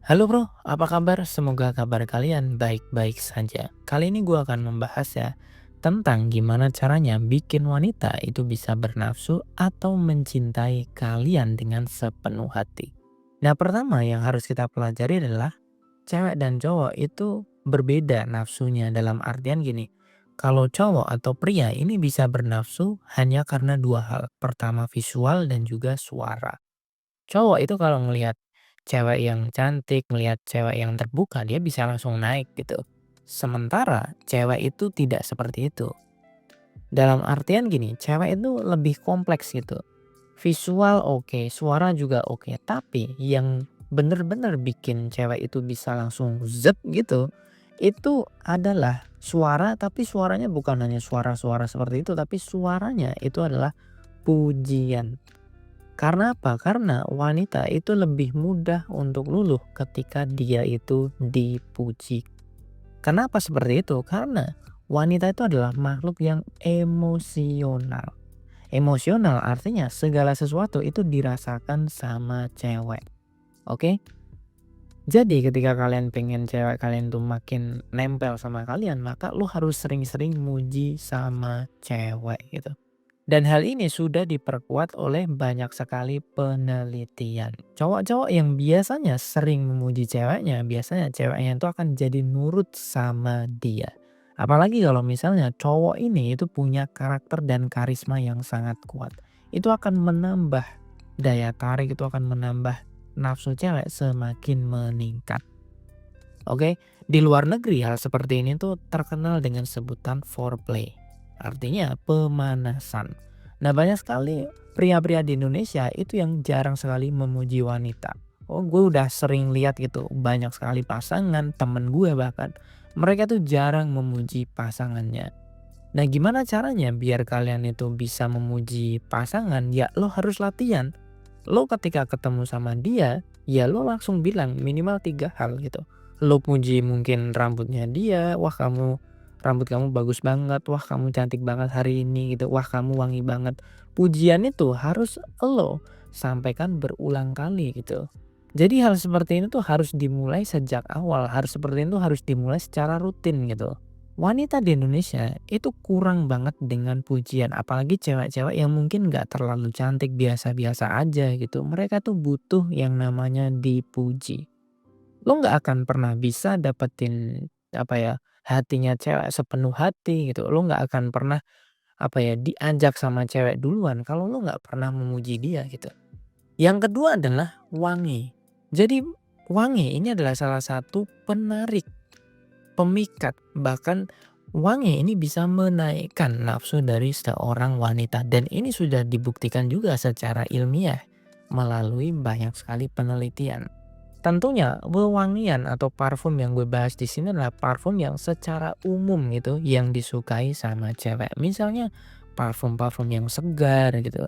Halo bro, apa kabar? Semoga kabar kalian baik-baik saja. Kali ini gue akan membahas ya tentang gimana caranya bikin wanita itu bisa bernafsu atau mencintai kalian dengan sepenuh hati. Nah pertama yang harus kita pelajari adalah cewek dan cowok itu berbeda nafsunya dalam artian gini. Kalau cowok atau pria ini bisa bernafsu hanya karena dua hal. Pertama visual dan juga suara. Cowok itu kalau ngelihat cewek yang cantik, ngelihat cewek yang terbuka, dia bisa langsung naik gitu. Sementara cewek itu tidak seperti itu. Dalam artian gini, cewek itu lebih kompleks gitu. Visual oke, suara juga oke, tapi yang bener-bener bikin cewek itu bisa langsung zet gitu, itu adalah suara, tapi suaranya bukan hanya suara-suara seperti itu, tapi suaranya itu adalah pujian. Karena apa? Karena wanita itu lebih mudah untuk luluh ketika dia itu dipuji. Kenapa seperti itu? Karena wanita itu adalah makhluk yang emosional. Emosional artinya segala sesuatu itu dirasakan sama cewek. Oke? Jadi ketika kalian pengen cewek kalian tuh makin nempel sama kalian, maka lu harus sering-sering muji sama cewek gitu. Dan hal ini sudah diperkuat oleh banyak sekali penelitian. Cowok-cowok yang biasanya sering memuji ceweknya, biasanya ceweknya itu akan jadi nurut sama dia. Apalagi kalau misalnya cowok ini itu punya karakter dan karisma yang sangat kuat. Itu akan menambah daya tarik, itu akan menambah nafsu cewek semakin meningkat. Oke, di luar negeri hal seperti ini tuh terkenal dengan sebutan foreplay. Artinya pemanasan. Nah, banyak sekali pria-pria di Indonesia itu yang jarang sekali memuji wanita. Oh, gue udah sering lihat gitu, banyak sekali pasangan, temen gue bahkan. Mereka tuh jarang memuji pasangannya. Nah, gimana caranya biar kalian itu bisa memuji pasangan? Ya, lo harus latihan. Lo ketika ketemu sama dia, ya lo langsung bilang minimal 3 hal gitu. Lo puji mungkin rambutnya dia, "Wah rambut kamu bagus banget, wah kamu cantik banget hari ini," gitu, "Wah kamu wangi banget." Pujian itu harus lo sampaikan berulang kali gitu. Jadi hal seperti ini tuh harus dimulai sejak awal, harus seperti itu harus dimulai secara rutin gitu. Wanita di Indonesia itu kurang banget dengan pujian, apalagi cewek-cewek yang mungkin nggak terlalu cantik, biasa-biasa aja gitu. Mereka tuh butuh yang namanya dipuji. Lo nggak akan pernah bisa dapetin apa ya, hatinya cewek sepenuh hati gitu. Lo nggak akan pernah apa ya, diajak sama cewek duluan kalau lo nggak pernah memuji dia gitu. Yang kedua adalah wangi. Jadi wangi ini adalah salah satu penarik, pemikat, bahkan wangi ini bisa menaikkan nafsu dari seorang wanita dan ini sudah dibuktikan juga secara ilmiah melalui banyak sekali penelitian. Tentunya wewangian atau parfum yang gue bahas di sini adalah parfum yang secara umum gitu yang disukai sama cewek. Misalnya parfum-parfum yang segar gitu.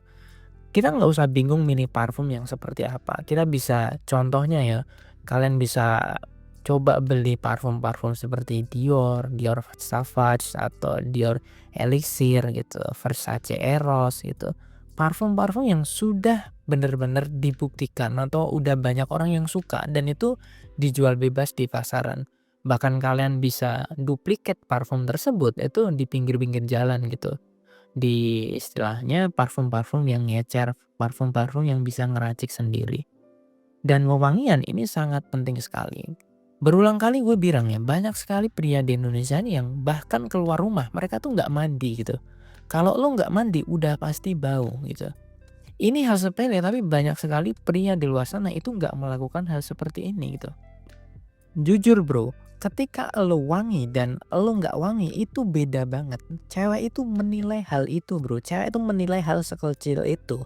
Kita nggak usah bingung milih parfum yang seperti apa. Kita bisa contohnya ya, kalian bisa coba beli parfum-parfum seperti Dior, Dior Sauvage atau Dior Elixir gitu, Versace Eros gitu. Parfum-parfum yang sudah benar-benar dibuktikan atau udah banyak orang yang suka dan itu dijual bebas di pasaran. Bahkan kalian bisa duplikat parfum tersebut itu di pinggir-pinggir jalan gitu. Di istilahnya parfum-parfum yang ngecer, parfum-parfum yang bisa ngeracik sendiri. Dan wewangian ini sangat penting sekali. Berulang kali gue bilang ya, banyak sekali pria di Indonesia nih yang bahkan keluar rumah mereka tuh nggak mandi gitu. Kalau lo nggak mandi udah pasti bau gitu. Ini hal sepele tapi banyak sekali pria di luar sana itu nggak melakukan hal seperti ini gitu. Jujur bro, ketika lo wangi dan lo nggak wangi itu beda banget. Cewek itu menilai hal itu bro, cewek itu menilai hal sekecil itu.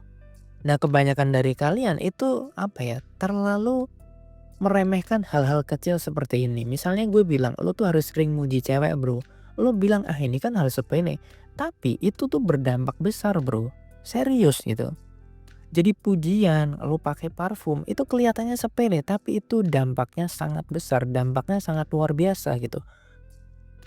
Nah kebanyakan dari kalian itu apa ya, terlalu meremehkan hal-hal kecil seperti ini. Misalnya gue bilang, lo tuh harus sering muji cewek bro. Lo bilang, ah ini kan hal sepele. Tapi itu tuh berdampak besar bro. Serius gitu. Jadi pujian, lo pakai parfum, itu kelihatannya sepele, tapi itu dampaknya sangat besar, dampaknya sangat luar biasa gitu.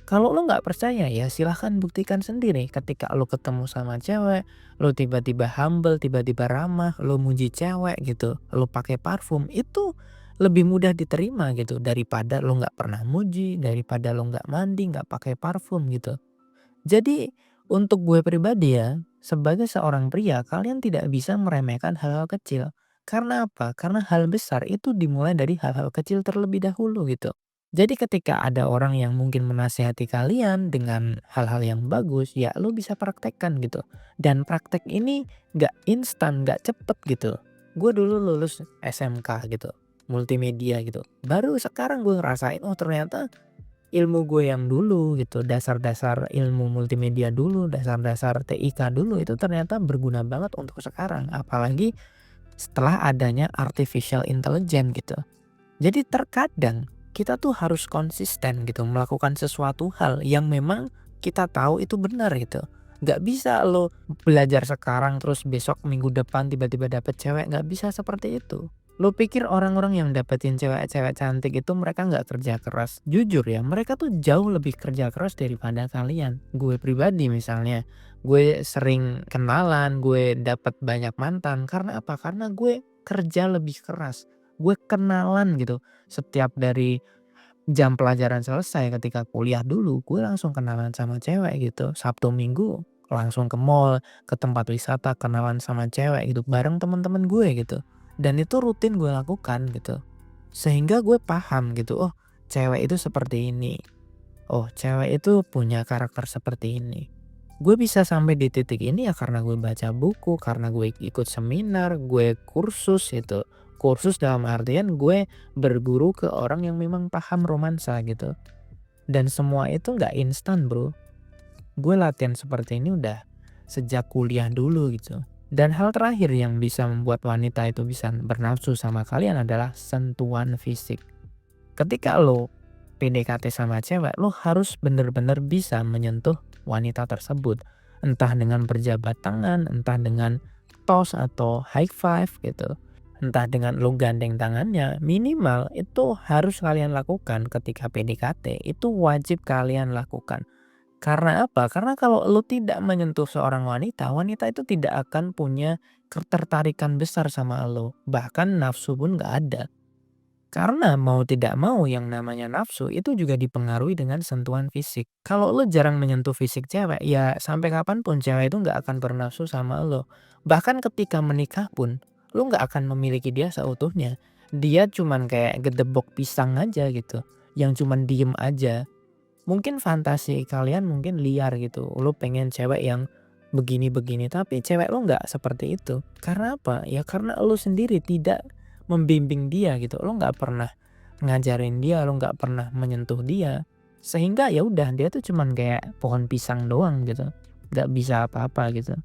Kalau lo nggak percaya ya silahkan buktikan sendiri ketika lo ketemu sama cewek, lo tiba-tiba humble, tiba-tiba ramah, lo muji cewek gitu, lo pakai parfum, itu lebih mudah diterima gitu daripada lo nggak pernah muji, daripada lo nggak mandi, nggak pakai parfum gitu. Jadi untuk gue pribadi ya, sebagai seorang pria kalian tidak bisa meremehkan hal-hal kecil. Karena apa? Karena hal besar itu dimulai dari hal-hal kecil terlebih dahulu gitu. Jadi ketika ada orang yang mungkin menasehati kalian dengan hal-hal yang bagus, ya lo bisa praktekkan gitu. Dan praktek ini nggak instan, nggak cepet gitu. Gue dulu lulus SMK gitu, multimedia gitu. Baru sekarang gue ngerasain, oh ternyata ilmu gue yang dulu gitu, dasar-dasar ilmu multimedia dulu, dasar-dasar TIK dulu itu ternyata berguna banget untuk sekarang. Apalagi setelah adanya artificial intelligence gitu. Jadi terkadang kita tuh harus konsisten gitu melakukan sesuatu hal yang memang kita tahu itu benar gitu. Nggak bisa lo belajar sekarang terus besok minggu depan tiba-tiba dapet cewek, nggak bisa seperti itu. Lo pikir orang-orang yang dapetin cewek-cewek cantik itu mereka nggak kerja keras? Jujur ya, mereka tuh jauh lebih kerja keras daripada kalian. Gue pribadi misalnya, gue sering kenalan, gue dapet banyak mantan. Karena apa? Karena gue kerja lebih keras. Gue kenalan gitu. Setiap dari jam pelajaran selesai ketika kuliah dulu, gue langsung kenalan sama cewek gitu. Sabtu Minggu langsung ke mall, ke tempat wisata, kenalan sama cewek gitu bareng teman-teman gue gitu. Dan itu rutin gue lakukan gitu. Sehingga gue paham gitu, oh cewek itu seperti ini. Oh cewek itu punya karakter seperti ini. Gue bisa sampai di titik ini ya karena gue baca buku, karena gue ikut seminar, gue kursus itu. Kursus dalam artian gue berguru ke orang yang memang paham romansa gitu. Dan semua itu nggak instan bro. Gue latihan seperti ini udah sejak kuliah dulu gitu. Dan hal terakhir yang bisa membuat wanita itu bisa bernafsu sama kalian adalah sentuhan fisik. Ketika lo PDKT sama cewek, lo harus bener-bener bisa menyentuh wanita tersebut. Entah dengan berjabat tangan, entah dengan tos atau high five gitu. Entah dengan lo gandeng tangannya, minimal itu harus kalian lakukan ketika PDKT. Itu wajib kalian lakukan. Karena apa? Karena kalau lo tidak menyentuh seorang wanita, wanita itu tidak akan punya ketertarikan besar sama lo. Bahkan nafsu pun gak ada. Karena mau tidak mau yang namanya nafsu itu juga dipengaruhi dengan sentuhan fisik. Kalau lo jarang menyentuh fisik cewek, ya sampai kapanpun cewek itu nggak akan bernafsu sama lo. Bahkan ketika menikah pun, lo nggak akan memiliki dia seutuhnya. Dia cuman kayak gedebok pisang aja gitu, yang cuman diem aja. Mungkin fantasi kalian mungkin liar gitu. Lo pengen cewek yang begini-begini, tapi cewek lo nggak seperti itu. Karena apa? Ya karena lo sendiri tidak membimbing dia gitu. Lo nggak pernah ngajarin dia, lo nggak pernah menyentuh dia. Sehingga ya udah dia tuh cuman kayak pohon pisang doang gitu. Nggak bisa apa-apa gitu.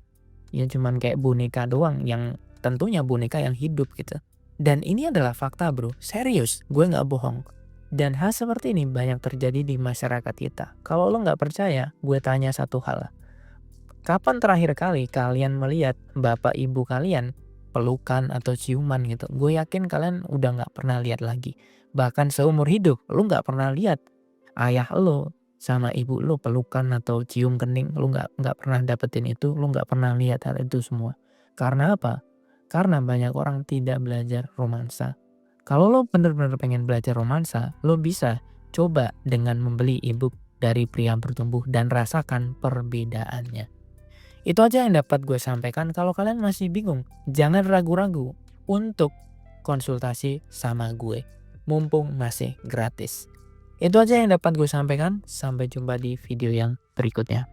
Ya cuman kayak boneka doang yang tentunya boneka yang hidup gitu. Dan ini adalah fakta bro, serius, gue nggak bohong. Dan hal seperti ini banyak terjadi di masyarakat kita. Kalau lo nggak percaya, gue tanya satu hal. Kapan terakhir kali kalian melihat bapak ibu kalian pelukan atau ciuman gitu? Gue yakin kalian udah nggak pernah lihat lagi. Bahkan seumur hidup, lo nggak pernah lihat ayah lo sama ibu lo pelukan atau cium kening. Lo nggak pernah dapetin itu, lo nggak pernah lihat hal itu semua. Karena apa? Karena banyak orang tidak belajar romansa. Kalau lo bener-bener pengen belajar romansa, lo bisa coba dengan membeli ebook dari Pria Bertumbuh dan rasakan perbedaannya. Itu aja yang dapat gue sampaikan. Kalau kalian masih bingung, jangan ragu-ragu untuk konsultasi sama gue. Mumpung masih gratis. Itu aja yang dapat gue sampaikan. Sampai jumpa di video yang berikutnya.